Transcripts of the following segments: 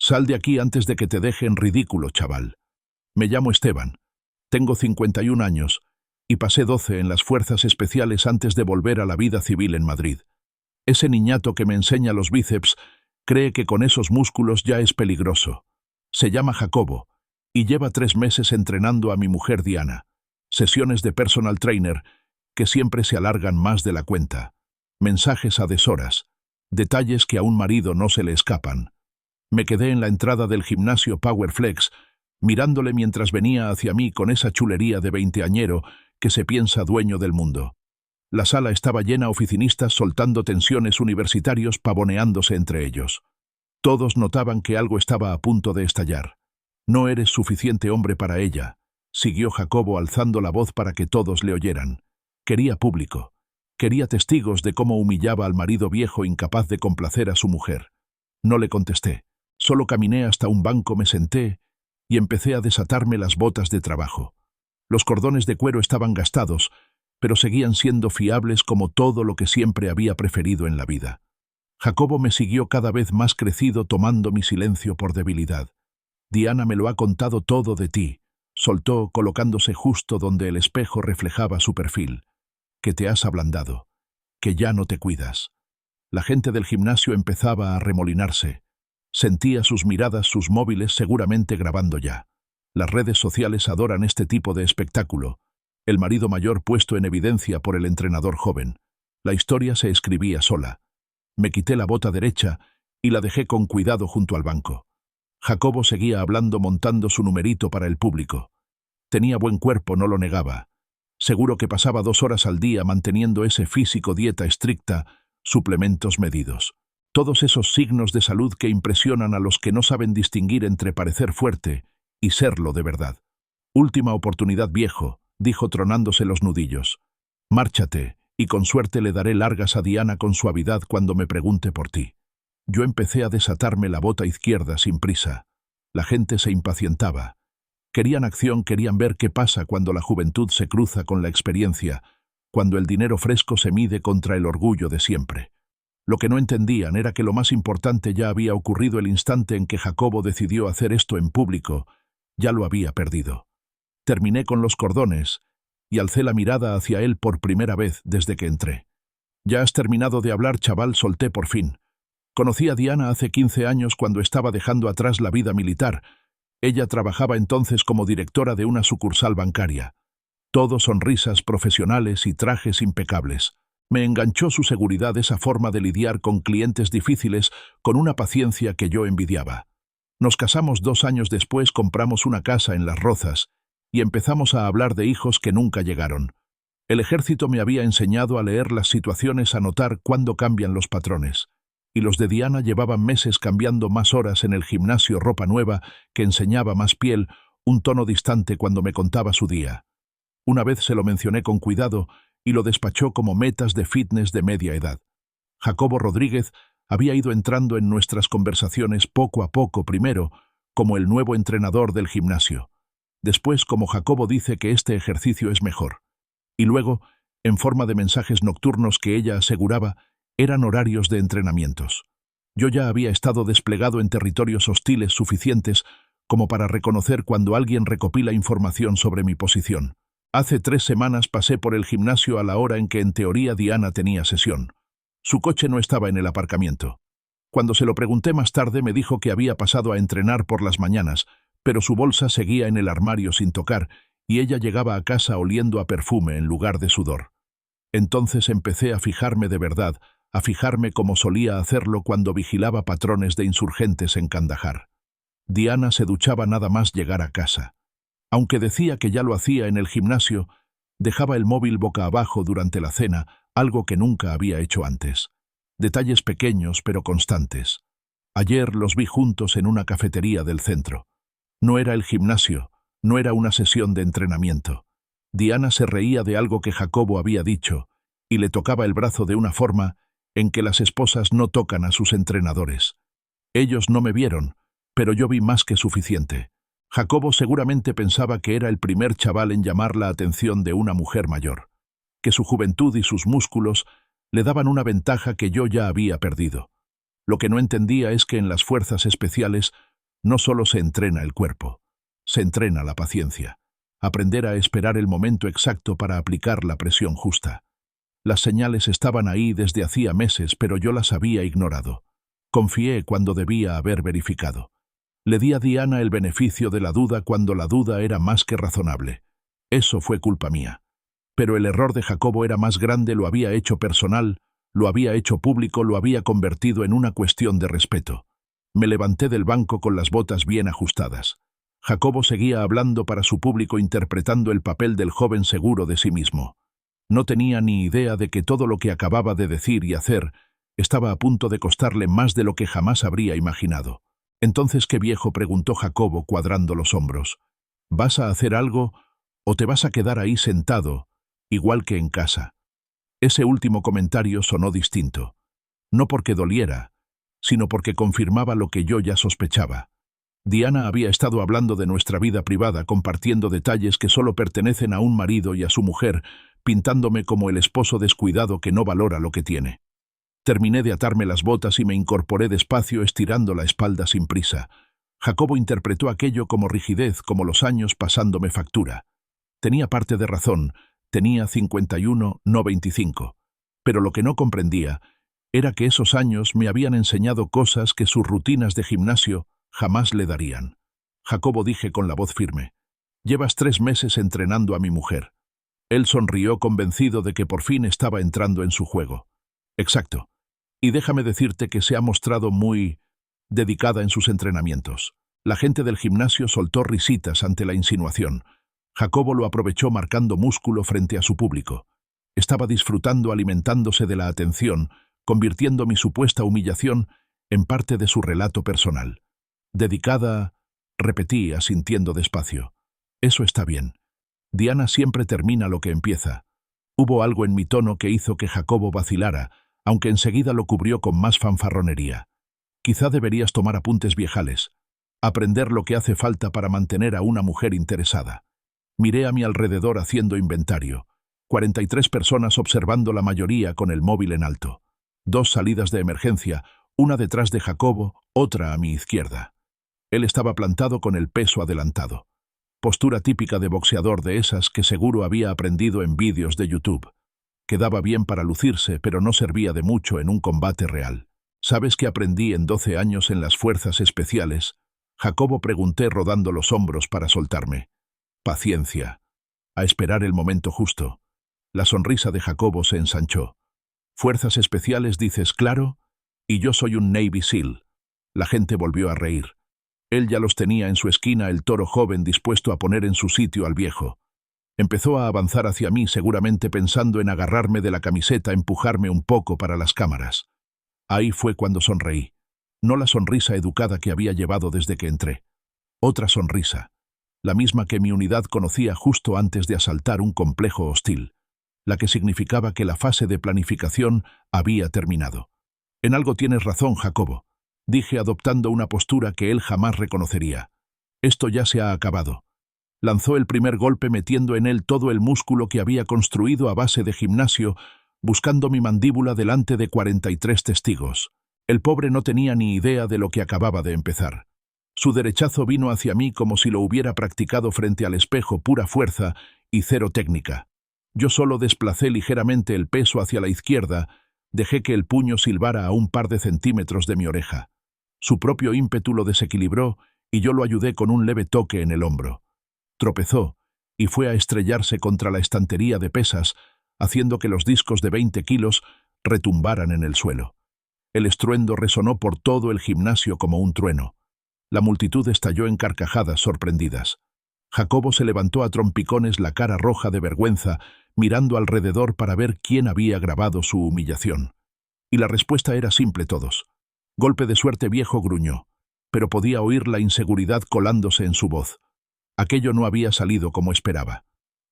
Sal de aquí antes de que te deje en ridículo, chaval. Me llamo Esteban. Tengo 51 años y pasé 12 en las fuerzas especiales antes de volver a la vida civil en Madrid. Ese niñato que me enseña los bíceps cree que con esos músculos ya es peligroso. Se llama Jacobo y lleva 3 meses entrenando a mi mujer Diana. Sesiones de personal trainer que siempre se alargan más de la cuenta. Mensajes a deshoras. Detalles que a un marido no se le escapan. Me quedé en la entrada del gimnasio Powerflex, mirándole mientras venía hacia mí con esa chulería de veinteañero que se piensa dueño del mundo. La sala estaba llena de oficinistas soltando tensiones universitarios pavoneándose entre ellos. Todos notaban que algo estaba a punto de estallar. No eres suficiente hombre para ella, siguió Jacobo alzando la voz para que todos le oyeran. Quería público. Quería testigos de cómo humillaba al marido viejo incapaz de complacer a su mujer. No le contesté. Solo caminé hasta un banco, me senté y empecé a desatarme las botas de trabajo. Los cordones de cuero estaban gastados, pero seguían siendo fiables como todo lo que siempre había preferido en la vida. Jacobo me siguió cada vez más crecido, tomando mi silencio por debilidad. Diana me lo ha contado todo de ti, soltó colocándose justo donde el espejo reflejaba su perfil. Que te has ablandado, que ya no te cuidas. La gente del gimnasio empezaba a remolinarse. Sentía sus miradas, sus móviles seguramente grabando ya. Las redes sociales adoran este tipo de espectáculo. El marido mayor puesto en evidencia por el entrenador joven. La historia se escribía sola. Me quité la bota derecha y la dejé con cuidado junto al banco. Jacobo seguía hablando, montando su numerito para el público. Tenía buen cuerpo, no lo negaba. Seguro que pasaba 2 horas al día manteniendo ese físico, dieta estricta, suplementos medidos. Todos esos signos de salud que impresionan a los que no saben distinguir entre parecer fuerte y serlo de verdad. Última oportunidad, viejo, dijo tronándose los nudillos. Márchate, y con suerte le daré largas a Diana con suavidad cuando me pregunte por ti. Yo empecé a desatarme la bota izquierda sin prisa. La gente se impacientaba. Querían acción, querían ver qué pasa cuando la juventud se cruza con la experiencia, cuando el dinero fresco se mide contra el orgullo de siempre. Lo que no entendían era que lo más importante ya había ocurrido el instante en que Jacobo decidió hacer esto en público. Ya lo había perdido. Terminé con los cordones y alcé la mirada hacia él por primera vez desde que entré. «¿Ya has terminado de hablar, chaval?», solté por fin. Conocí a Diana hace 15 años cuando estaba dejando atrás la vida militar. Ella trabajaba entonces como directora de una sucursal bancaria. Todo sonrisas profesionales y trajes impecables. Me enganchó su seguridad, esa forma de lidiar con clientes difíciles con una paciencia que yo envidiaba. Nos casamos 2 años después, compramos una casa en Las Rozas y empezamos a hablar de hijos que nunca llegaron. El ejército me había enseñado a leer las situaciones, a notar cuándo cambian los patrones. Y los de Diana llevaban meses cambiando más horas en el gimnasio, ropa nueva que enseñaba más piel, un tono distante cuando me contaba su día. Una vez se lo mencioné con cuidado y lo despachó como metas de fitness de media edad. Jacobo Rodríguez había ido entrando en nuestras conversaciones poco a poco, primero como el nuevo entrenador del gimnasio, después como Jacobo dice que este ejercicio es mejor, y luego en forma de mensajes nocturnos que ella aseguraba eran horarios de entrenamientos. Yo ya había estado desplegado en territorios hostiles suficientes como para reconocer cuando alguien recopila información sobre mi posición. Hace 3 semanas pasé por el gimnasio a la hora en que en teoría Diana tenía sesión. Su coche no estaba en el aparcamiento. Cuando se lo pregunté más tarde me dijo que había pasado a entrenar por las mañanas, pero su bolsa seguía en el armario sin tocar y ella llegaba a casa oliendo a perfume en lugar de sudor. Entonces empecé a fijarme de verdad, a fijarme como solía hacerlo cuando vigilaba patrones de insurgentes en Kandahar. Diana se duchaba nada más llegar a casa. Aunque decía que ya lo hacía en el gimnasio, dejaba el móvil boca abajo durante la cena, algo que nunca había hecho antes. Detalles pequeños pero constantes. Ayer los vi juntos en una cafetería del centro. No era el gimnasio, no era una sesión de entrenamiento. Diana se reía de algo que Jacobo había dicho y le tocaba el brazo de una forma en que las esposas no tocan a sus entrenadores. Ellos no me vieron, pero yo vi más que suficiente. Jacobo seguramente pensaba que era el primer chaval en llamar la atención de una mujer mayor, que su juventud y sus músculos le daban una ventaja que yo ya había perdido. Lo que no entendía es que en las fuerzas especiales No solo se entrena el cuerpo, se entrena la paciencia. Aprender a esperar el momento exacto para aplicar la presión justa. Las señales estaban ahí desde hacía meses, pero yo las había ignorado. Confié cuando debía haber verificado. Le di a Diana el beneficio de la duda cuando la duda era más que razonable. Eso fue culpa mía. Pero el error de Jacobo era más grande, lo había hecho personal, lo había hecho público, lo había convertido en una cuestión de respeto. Me levanté del banco con las botas bien ajustadas. Jacobo seguía hablando para su público, interpretando el papel del joven seguro de sí mismo. No tenía ni idea de que todo lo que acababa de decir y hacer estaba a punto de costarle más de lo que jamás habría imaginado. «Entonces, ¿qué viejo?», preguntó Jacobo, cuadrando los hombros. «¿Vas a hacer algo o te vas a quedar ahí sentado, igual que en casa?» Ese último comentario sonó distinto. No porque doliera, sino porque confirmaba lo que yo ya sospechaba. Diana había estado hablando de nuestra vida privada, compartiendo detalles que solo pertenecen a un marido y a su mujer, pintándome como el esposo descuidado que no valora lo que tiene. Terminé de atarme las botas y me incorporé despacio, estirando la espalda sin prisa. Jacobo interpretó aquello como rigidez, como los años pasándome factura. Tenía parte de razón, tenía 51, no 25. Pero lo que no comprendía era que esos años me habían enseñado cosas que sus rutinas de gimnasio jamás le darían. «Jacobo», dije con la voz firme, «llevas 3 meses entrenando a mi mujer». Él sonrió, convencido de que por fin estaba entrando en su juego. «Exacto. Y déjame decirte que se ha mostrado muy dedicada en sus entrenamientos». La gente del gimnasio soltó risitas ante la insinuación. Jacobo lo aprovechó marcando músculo frente a su público. Estaba disfrutando, alimentándose de la atención, convirtiendo mi supuesta humillación en parte de su relato personal. «Dedicada», repetí, asintiendo despacio. «Eso está bien. Diana siempre termina lo que empieza». Hubo algo en mi tono que hizo que Jacobo vacilara, aunque enseguida lo cubrió con más fanfarronería. «Quizá deberías tomar apuntes viejales. Aprender lo que hace falta para mantener a una mujer interesada». Miré a mi alrededor haciendo inventario. 43 personas observando, la mayoría con el móvil en alto. 2 salidas de emergencia, una detrás de Jacobo, otra a mi izquierda. Él estaba plantado con el peso adelantado. Postura típica de boxeador, de esas que seguro había aprendido en vídeos de YouTube. Quedaba bien para lucirse, pero no servía de mucho en un combate real. «¿Sabes qué aprendí en 12 años en las fuerzas especiales?», Jacobo pregunté, rodando los hombros para soltarme. «Paciencia. A esperar el momento justo». La sonrisa de Jacobo se ensanchó. «¿Fuerzas especiales dices, claro? Y yo soy un Navy SEAL». La gente volvió a reír. Él ya los tenía en su esquina, el toro joven dispuesto a poner en su sitio al viejo. Empezó a avanzar hacia mí, seguramente pensando en agarrarme de la camiseta, empujarme un poco para las cámaras. Ahí fue cuando sonreí. No la sonrisa educada que había llevado desde que entré. Otra sonrisa. La misma que mi unidad conocía justo antes de asaltar un complejo hostil. La que significaba que la fase de planificación había terminado. «En algo tienes razón, Jacobo», dije, adoptando una postura que él jamás reconocería. «Esto ya se ha acabado». Lanzó el primer golpe, metiendo en él todo el músculo que había construido a base de gimnasio, buscando mi mandíbula delante de 43 testigos. El pobre no tenía ni idea de lo que acababa de empezar. Su derechazo vino hacia mí como si lo hubiera practicado frente al espejo, pura fuerza y cero técnica. Yo solo desplacé ligeramente el peso hacia la izquierda, dejé que el puño silbara a un par de centímetros de mi oreja. Su propio ímpetu lo desequilibró y yo lo ayudé con un leve toque en el hombro. Tropezó y fue a estrellarse contra la estantería de pesas, haciendo que los discos de 20 kilos retumbaran en el suelo. El estruendo resonó por todo el gimnasio como un trueno. La multitud estalló en carcajadas sorprendidas. Jacobo se levantó a trompicones, la cara roja de vergüenza, mirando alrededor para ver quién había grabado su humillación. Y la respuesta era simple: todos. «Golpe de suerte», viejo, gruñó, pero podía oír la inseguridad colándose en su voz. Aquello no había salido como esperaba.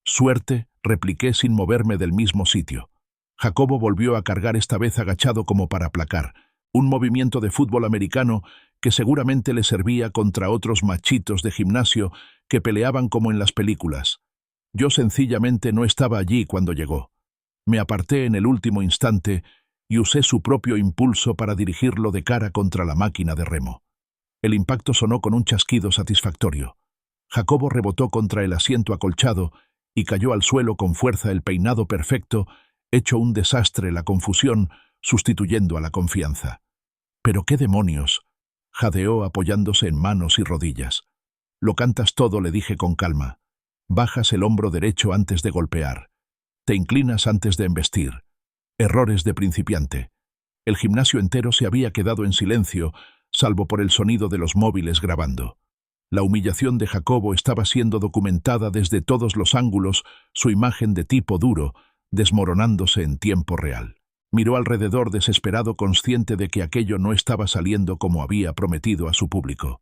«Suerte», repliqué sin moverme del mismo sitio. Jacobo volvió a cargar, esta vez agachado como para aplacar, un movimiento de fútbol americano que seguramente le servía contra otros machitos de gimnasio que peleaban como en las películas. Yo sencillamente no estaba allí cuando llegó. Me aparté en el último instante y usé su propio impulso para dirigirlo de cara contra la máquina de remo. El impacto sonó con un chasquido satisfactorio. Jacobo rebotó contra el asiento acolchado y cayó al suelo con fuerza, el peinado perfecto, hecho un desastre, la confusión, sustituyendo a la confianza. «¿Pero qué demonios?», jadeó apoyándose en manos y rodillas. «Lo cantas todo», le dije con calma. «Bajas el hombro derecho antes de golpear. Te inclinas antes de embestir. Errores de principiante». El gimnasio entero se había quedado en silencio, salvo por el sonido de los móviles grabando. La humillación de Jacobo estaba siendo documentada desde todos los ángulos, su imagen de tipo duro, desmoronándose en tiempo real. Miró alrededor desesperado, consciente de que aquello no estaba saliendo como había prometido a su público.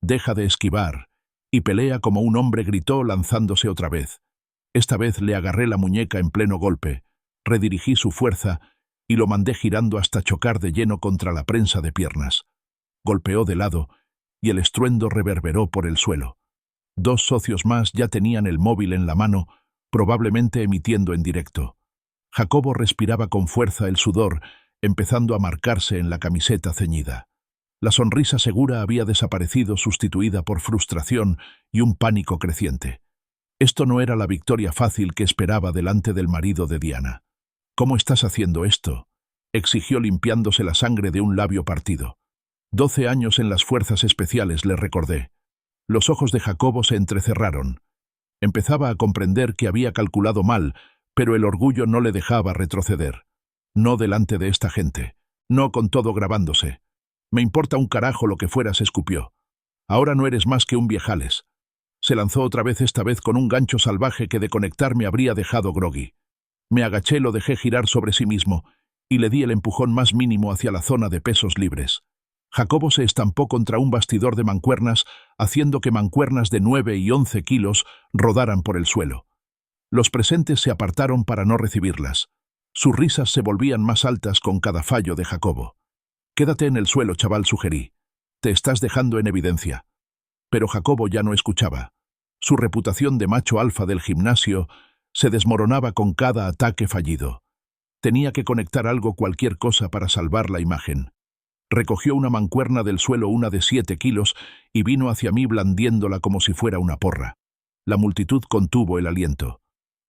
«Deja de esquivar y pelea como un hombre», gritó, lanzándose otra vez. Esta vez le agarré la muñeca en pleno golpe, redirigí su fuerza y lo mandé girando hasta chocar de lleno contra la prensa de piernas. Golpeó de lado y el estruendo reverberó por el suelo. 2 socios más ya tenían el móvil en la mano, probablemente emitiendo en directo. Jacobo respiraba con fuerza, el sudor empezando a marcarse en la camiseta ceñida. La sonrisa segura había desaparecido, sustituida por frustración y un pánico creciente. Esto no era la victoria fácil que esperaba delante del marido de Diana. «¿Cómo estás haciendo esto?», exigió, limpiándose la sangre de un labio partido. 12 años en las fuerzas especiales, le recordé. Los ojos de Jacobo se entrecerraron. Empezaba a comprender que había calculado mal, pero el orgullo no le dejaba retroceder. «No delante de esta gente. No con todo grabándose. Me importa un carajo lo que fueras», escupió. «Ahora no eres más que un viejales». Se lanzó otra vez, esta vez con un gancho salvaje que de conectar me habría dejado groggy. Me agaché, lo dejé girar sobre sí mismo y le di el empujón más mínimo hacia la zona de pesos libres. Jacobo se estampó contra un bastidor de mancuernas, haciendo que mancuernas de 9 y 11 kilos rodaran por el suelo. Los presentes se apartaron para no recibirlas. Sus risas se volvían más altas con cada fallo de Jacobo. «Quédate en el suelo, chaval», sugerí. «Te estás dejando en evidencia». Pero Jacobo ya no escuchaba. Su reputación de macho alfa del gimnasio se desmoronaba con cada ataque fallido. Tenía que conectar algo, cualquier cosa, para salvar la imagen. Recogió una mancuerna del suelo, una de 7 kilos, y vino hacia mí blandiéndola como si fuera una porra. La multitud contuvo el aliento.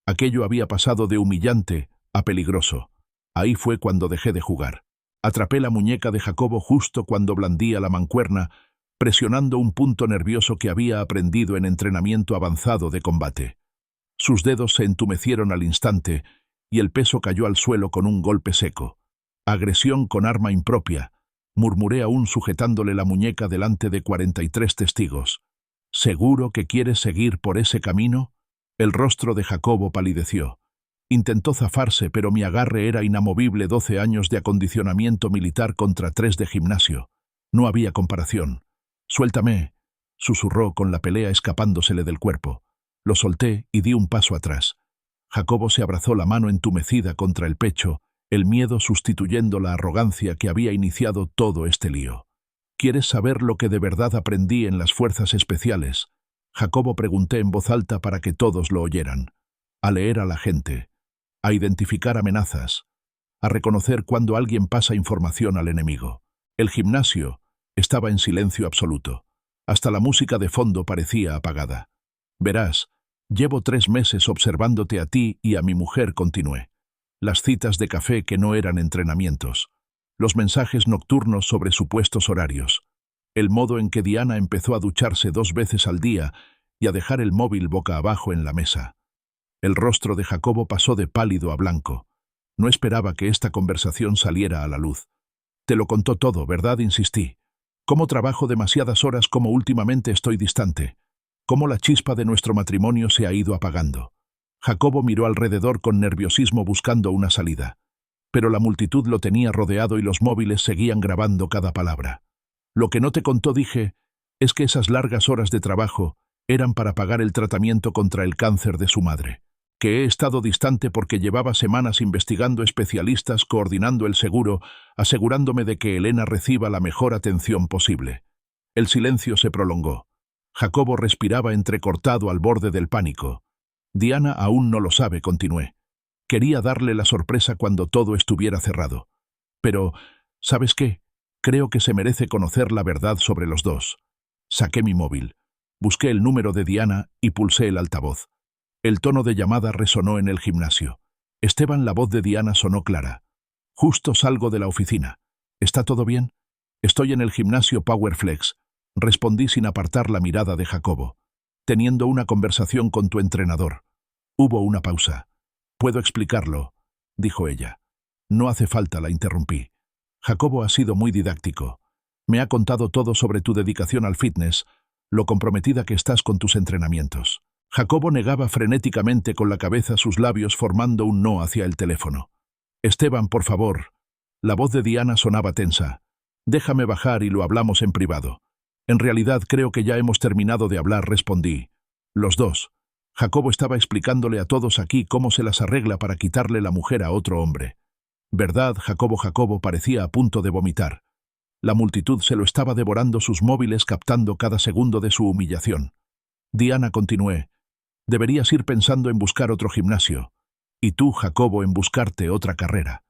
Aquello había pasado de humillante a peligroso. Ahí fue cuando dejé de jugar. Atrapé la muñeca de Jacobo justo cuando blandía la mancuerna, presionando un punto nervioso que había aprendido en entrenamiento avanzado de combate. Sus dedos se entumecieron al instante y el peso cayó al suelo con un golpe seco. «Agresión con arma impropia», murmuré aún sujetándole la muñeca delante de 43 testigos. «¿Seguro que quieres seguir por ese camino?». El rostro de Jacobo palideció. Intentó zafarse, pero mi agarre era inamovible. 12 años de acondicionamiento militar contra 3 de gimnasio. No había comparación. «Suéltame», susurró con la pelea escapándosele del cuerpo. Lo solté y di un paso atrás. Jacobo se abrazó, la mano entumecida contra el pecho, el miedo sustituyendo la arrogancia que había iniciado todo este lío. «¿Quieres saber lo que de verdad aprendí en las fuerzas especiales?», Jacobo pregunté en voz alta para que todos lo oyeran. «A leer a la gente, a identificar amenazas, a reconocer cuando alguien pasa información al enemigo». El gimnasio estaba en silencio absoluto. Hasta la música de fondo parecía apagada. «Verás, llevo 3 meses observándote a ti y a mi mujer», continué. Las citas de café que no eran entrenamientos. Los mensajes nocturnos sobre supuestos horarios. El modo en que Diana empezó a ducharse 2 veces al día y a dejar el móvil boca abajo en la mesa. El rostro de Jacobo pasó de pálido a blanco. No esperaba que esta conversación saliera a la luz. «Te lo contó todo, ¿verdad?», insistí. «¿Cómo trabajo demasiadas horas? ¿Cómo últimamente estoy distante? ¿Cómo la chispa de nuestro matrimonio se ha ido apagando?». Jacobo miró alrededor con nerviosismo buscando una salida. Pero la multitud lo tenía rodeado y los móviles seguían grabando cada palabra. «Lo que no te contó», dije, «es que esas largas horas de trabajo eran para pagar el tratamiento contra el cáncer de su madre. Que he estado distante porque llevaba semanas investigando especialistas, coordinando el seguro, asegurándome de que Elena reciba la mejor atención posible». El silencio se prolongó. Jacobo respiraba entrecortado al borde del pánico. «Diana aún no lo sabe», continué. «Quería darle la sorpresa cuando todo estuviera cerrado. Pero, ¿sabes qué? Creo que se merece conocer la verdad sobre los dos. Saqué mi móvil. Busqué el número de Diana y pulsé el altavoz. El tono de llamada resonó en el gimnasio. Esteban, la voz de Diana sonó clara. Justo salgo de la oficina. ¿Está todo bien? Estoy en el gimnasio Powerflex. Respondí sin apartar la mirada de Jacobo. Teniendo una conversación con tu entrenador. Hubo una pausa. «Puedo explicarlo», dijo ella. «No hace falta», la interrumpí. Jacobo ha sido muy didáctico. Me ha contado todo sobre tu dedicación al fitness, lo comprometida que estás con tus entrenamientos. Jacobo negaba frenéticamente con la cabeza, sus labios formando un no hacia el teléfono. «Esteban, por favor». La voz de Diana sonaba tensa. «Déjame bajar y lo hablamos en privado». «En realidad creo que ya hemos terminado de hablar», respondí. «Los dos». Jacobo estaba explicándole a todos aquí cómo se las arregla para quitarle la mujer a otro hombre. «¿Verdad, Jacobo?» Jacobo parecía a punto de vomitar. La multitud se lo estaba devorando, sus móviles captando cada segundo de su humillación. «Diana», continué, «deberías ir pensando en buscar otro gimnasio. Y tú, Jacobo, en buscarte otra carrera».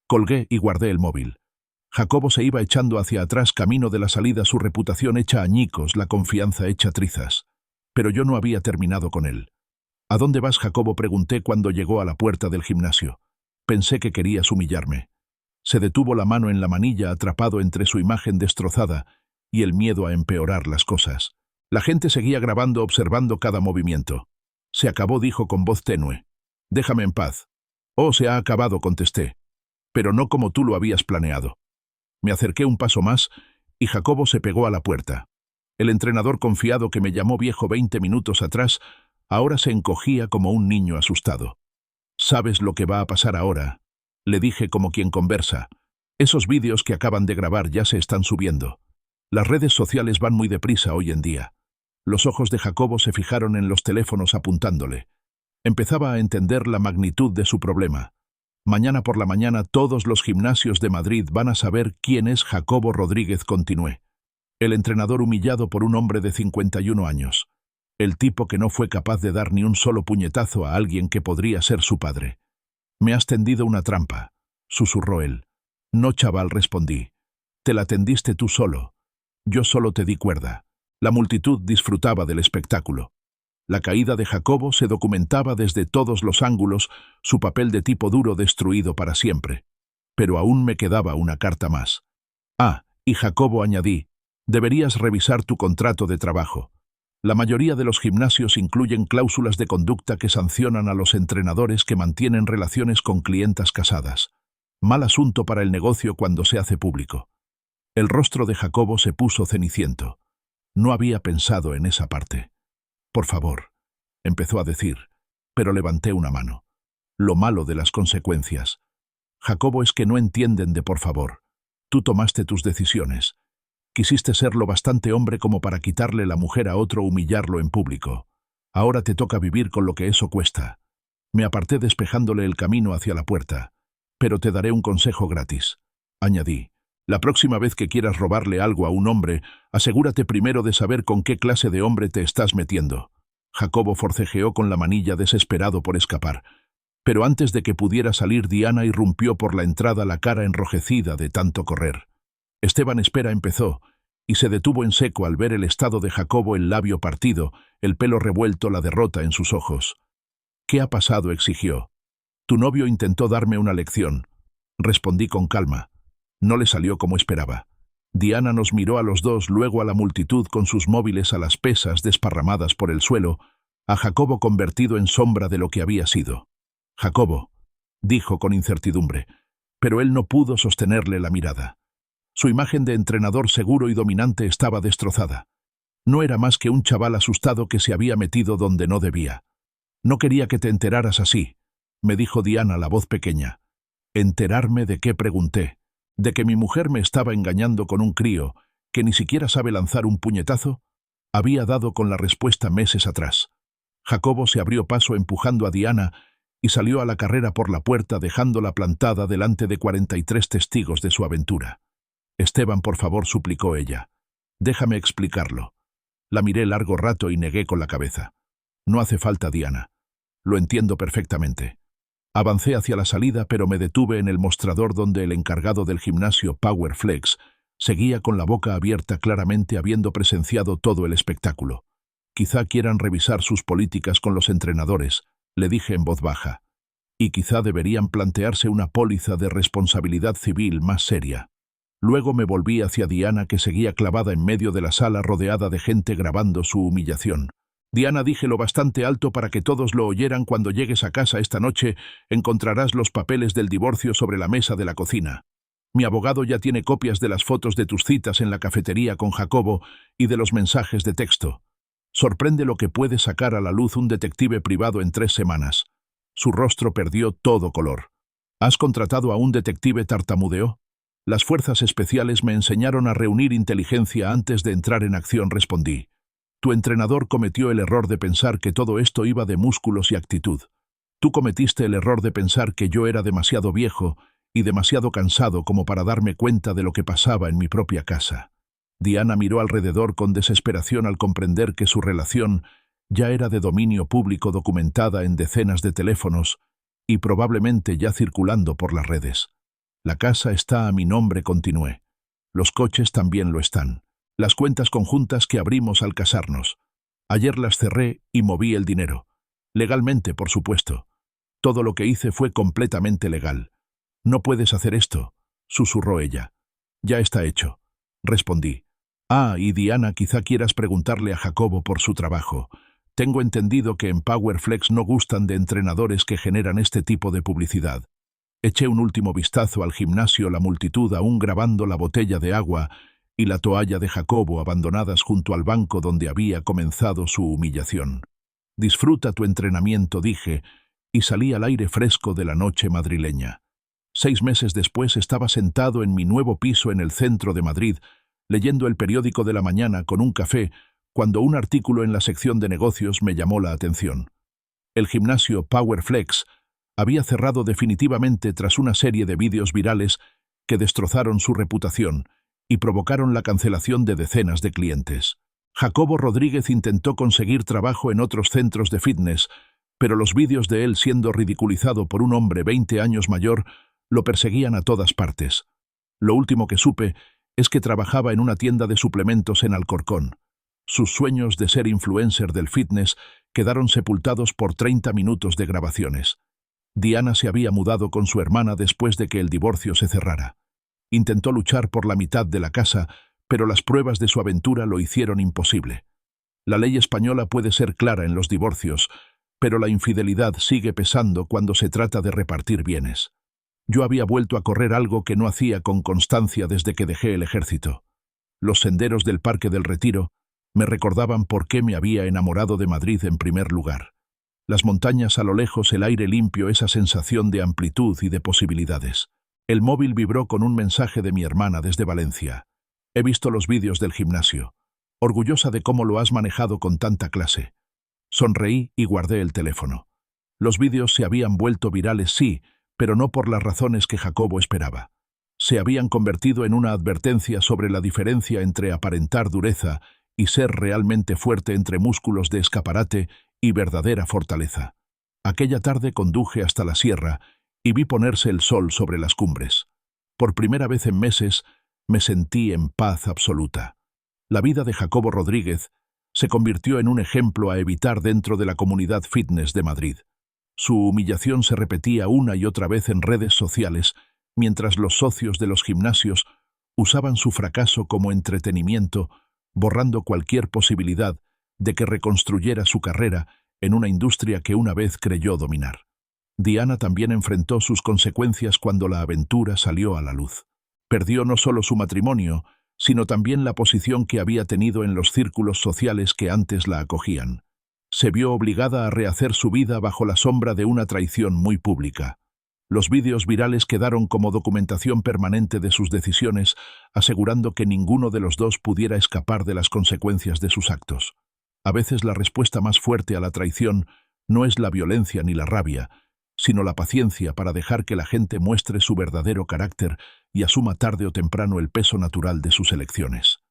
Colgué y guardé el móvil. Jacobo se iba echando hacia atrás camino de la salida, su reputación hecha añicos, la confianza hecha trizas. Pero yo no había terminado con él. «¿A dónde vas, Jacobo?», pregunté cuando llegó a la puerta del gimnasio. Pensé que querías humillarme. Se detuvo, la mano en la manilla, atrapado entre su imagen destrozada y el miedo a empeorar las cosas. La gente seguía grabando, observando cada movimiento. «Se acabó», dijo con voz tenue. «Déjame en paz». «Oh, se ha acabado», contesté. «Pero no como tú lo habías planeado». Me acerqué un paso más y Jacobo se pegó a la puerta. El entrenador confiado que me llamó viejo 20 minutos atrás ahora se encogía como un niño asustado. «¿Sabes lo que va a pasar ahora?», le dije como quien conversa. «Esos vídeos que acaban de grabar ya se están subiendo. Las redes sociales van muy deprisa hoy en día». Los ojos de Jacobo se fijaron en los teléfonos apuntándole. Empezaba a entender la magnitud de su problema. «Mañana por la mañana todos los gimnasios de Madrid van a saber quién es Jacobo Rodríguez», continué. El entrenador humillado por un hombre de 51 años. El tipo que no fue capaz de dar ni un solo puñetazo a alguien que podría ser su padre. «Me has tendido una trampa», susurró él. «No, chaval», respondí. «Te la tendiste tú solo. Yo solo te di cuerda». La multitud disfrutaba del espectáculo. La caída de Jacobo se documentaba desde todos los ángulos, su papel de tipo duro destruido para siempre. Pero aún me quedaba una carta más. «Ah, y Jacobo», añadí, «deberías revisar tu contrato de trabajo. La mayoría de los gimnasios incluyen cláusulas de conducta que sancionan a los entrenadores que mantienen relaciones con clientas casadas. Mal asunto para el negocio cuando se hace público». El rostro de Jacobo se puso ceniciento. No había pensado en esa parte. «Por favor», empezó a decir, pero levanté una mano. «Lo malo de las consecuencias. Jacobo, es que no entienden de por favor. Tú tomaste tus decisiones. Quisiste ser lo bastante hombre como para quitarle la mujer a otro, humillarlo en público. Ahora te toca vivir con lo que eso cuesta». Me aparté despejándole el camino hacia la puerta. «Pero te daré un consejo gratis», añadí. «La próxima vez que quieras robarle algo a un hombre, asegúrate primero de saber con qué clase de hombre te estás metiendo». Jacobo forcejeó con la manilla, desesperado por escapar. Pero antes de que pudiera salir, Diana irrumpió por la entrada, la cara enrojecida de tanto correr. «Esteban, espera», empezó, y se detuvo en seco al ver el estado de Jacobo, el labio partido, el pelo revuelto, la derrota en sus ojos. «¿Qué ha pasado?», exigió. «Tu novio intentó darme una lección», respondí con calma. No le salió como esperaba. Diana nos miró a los dos, luego a la multitud con sus móviles, a las pesas desparramadas por el suelo, a Jacobo convertido en sombra de lo que había sido. «Jacobo», dijo con incertidumbre, pero él no pudo sostenerle la mirada. Su imagen de entrenador seguro y dominante estaba destrozada. No era más que un chaval asustado que se había metido donde no debía. «No quería que te enteraras así», me dijo Diana, la voz pequeña. «¿Enterarme de qué?», pregunté. «¿De que mi mujer me estaba engañando con un crío que ni siquiera sabe lanzar un puñetazo?» Había dado con la respuesta meses atrás. Jacobo se abrió paso empujando a Diana y salió a la carrera por la puerta, dejándola plantada delante de 43 testigos de su aventura. «Esteban, por favor», suplicó ella. «Déjame explicarlo». La miré largo rato y negué con la cabeza. «No hace falta, Diana. Lo entiendo perfectamente». Avancé hacia la salida, pero me detuve en el mostrador donde el encargado del gimnasio Powerflex Seguía con la boca abierta, claramente habiendo presenciado todo el espectáculo. Quizá quieran revisar sus políticas con los entrenadores, le dije en voz baja. Y quizá deberían plantearse una póliza de responsabilidad civil más seria. Luego me volví hacia Diana, que seguía clavada en medio de la sala rodeada de gente grabando su humillación. Diana, dije lo bastante alto para que todos lo oyeran: cuando llegues a casa esta noche, encontrarás los papeles del divorcio sobre la mesa de la cocina. Mi abogado ya tiene copias de las fotos de tus citas en la cafetería con Jacobo y de los mensajes de texto. Sorprende lo que puede sacar a la luz un detective privado en 3 semanas. Su rostro perdió todo color. ¿Has contratado a un detective?, tartamudeó. Las fuerzas especiales me enseñaron a reunir inteligencia antes de entrar en acción, respondí. Tu entrenador cometió el error de pensar que todo esto iba de músculos y actitud. Tú cometiste el error de pensar que yo era demasiado viejo y demasiado cansado como para darme cuenta de lo que pasaba en mi propia casa. Diana miró alrededor con desesperación al comprender que su relación ya era de dominio público, documentada en decenas de teléfonos y probablemente ya circulando por las redes. La casa está a mi nombre, continué. Los coches también lo están. Las cuentas conjuntas que abrimos al casarnos. Ayer las cerré y moví el dinero. Legalmente, por supuesto. Todo lo que hice fue completamente legal. No puedes hacer esto, susurró ella. Ya está hecho, respondí. Ah, y Diana, quizá quieras preguntarle a Jacobo por su trabajo. Tengo entendido que en Powerflex no gustan de entrenadores que generan este tipo de publicidad. Eché un último vistazo al gimnasio, la multitud aún grabando la botella de agua y la toalla de Jacobo abandonadas junto al banco donde había comenzado su humillación. Disfruta tu entrenamiento, dije, y salí al aire fresco de la noche madrileña. 6 meses después estaba sentado en mi nuevo piso en el centro de Madrid, leyendo el periódico de la mañana con un café, cuando un artículo en la sección de negocios me llamó la atención. El gimnasio Powerflex había cerrado definitivamente tras una serie de vídeos virales que destrozaron su reputación y provocaron la cancelación de decenas de clientes. Jacobo Rodríguez intentó conseguir trabajo en otros centros de fitness, pero los vídeos de él siendo ridiculizado por un hombre 20 años mayor lo perseguían a todas partes. Lo último que supe es que trabajaba en una tienda de suplementos en Alcorcón. Sus sueños de ser influencer del fitness quedaron sepultados por 30 minutos de grabaciones. Diana se había mudado con su hermana después de que el divorcio se cerrara. Intentó luchar por la mitad de la casa, pero las pruebas de su aventura lo hicieron imposible. La ley española puede ser clara en los divorcios, pero la infidelidad sigue pesando cuando se trata de repartir bienes. Yo había vuelto a correr, algo que no hacía con constancia desde que dejé el ejército. Los senderos del Parque del Retiro me recordaban por qué me había enamorado de Madrid en primer lugar. Las montañas a lo lejos, el aire limpio, esa sensación de amplitud y de posibilidades. El móvil vibró con un mensaje de mi hermana desde Valencia. He visto los vídeos del gimnasio. Orgullosa de cómo lo has manejado con tanta clase. Sonreí y guardé el teléfono. Los vídeos se habían vuelto virales, sí, pero no por las razones que Jacobo esperaba. Se habían convertido en una advertencia sobre la diferencia entre aparentar dureza y ser realmente fuerte, entre músculos de escaparate y verdadera fortaleza. Aquella tarde conduje hasta la sierra y vi ponerse el sol sobre las cumbres. Por primera vez en meses me sentí en paz absoluta. La vida de Jacobo Rodríguez se convirtió en un ejemplo a evitar dentro de la comunidad fitness de Madrid. Su humillación se repetía una y otra vez en redes sociales, mientras los socios de los gimnasios usaban su fracaso como entretenimiento, borrando cualquier posibilidad de que reconstruyera su carrera en una industria que una vez creyó dominar. Diana también enfrentó sus consecuencias cuando la aventura salió a la luz. Perdió no solo su matrimonio, sino también la posición que había tenido en los círculos sociales que antes la acogían. Se vio obligada a rehacer su vida bajo la sombra de una traición muy pública. Los vídeos virales quedaron como documentación permanente de sus decisiones, asegurando que ninguno de los dos pudiera escapar de las consecuencias de sus actos. A veces la respuesta más fuerte a la traición no es la violencia ni la rabia, sino la paciencia para dejar que la gente muestre su verdadero carácter y asuma tarde o temprano el peso natural de sus elecciones.